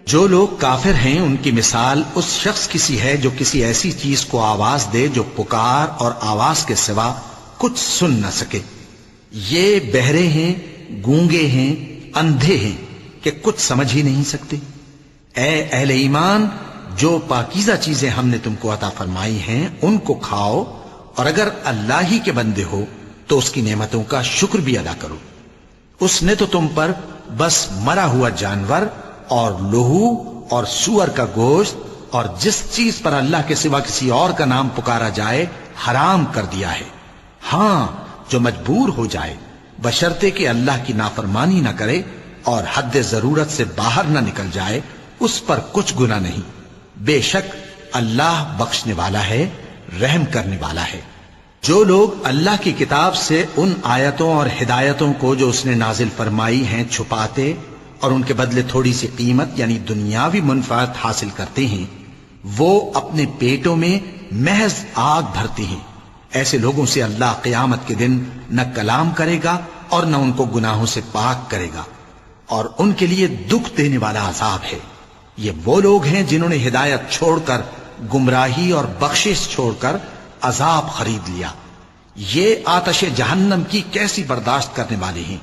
جو لوگ کافر ہیں ان کی مثال اس شخص کی سی ہے جو کسی ایسی چیز کو آواز دے جو پکار اور آواز کے سوا کچھ سن نہ سکے۔ یہ بہرے ہیں، گونگے ہیں، اندھے ہیں کہ کچھ سمجھ ہی نہیں سکتے۔ اے اہل ایمان، جو پاکیزہ چیزیں ہم نے تم کو عطا فرمائی ہیں ان کو کھاؤ، اور اگر اللہ ہی کے بندے ہو تو اس کی نعمتوں کا شکر بھی ادا کرو۔ اس نے تو تم پر بس مرا ہوا جانور اور لہو اور سور کا گوشت اور جس چیز پر اللہ کے سوا کسی اور کا نام پکارا جائے حرام کر دیا ہے۔ ہاں، جو مجبور ہو جائے بشرطے کہ اللہ کی نافرمانی نہ کرے اور حد ضرورت سے باہر نہ نکل جائے، اس پر کچھ گناہ نہیں۔ بے شک اللہ بخشنے والا ہے، رحم کرنے والا ہے۔ جو لوگ اللہ کی کتاب سے ان آیتوں اور ہدایتوں کو جو اس نے نازل فرمائی ہیں چھپاتے اور ان کے بدلے تھوڑی سی قیمت یعنی دنیاوی منفعت حاصل کرتے ہیں، وہ اپنے پیٹوں میں محض آگ بھرتے ہیں۔ ایسے لوگوں سے اللہ قیامت کے دن نہ کلام کرے گا اور نہ ان کو گناہوں سے پاک کرے گا، اور ان کے لیے دکھ دینے والا عذاب ہے۔ یہ وہ لوگ ہیں جنہوں نے ہدایت چھوڑ کر گمراہی اور بخشش چھوڑ کر عذاب خرید لیا۔ یہ آتش جہنم کی کیسی برداشت کرنے والے ہیں۔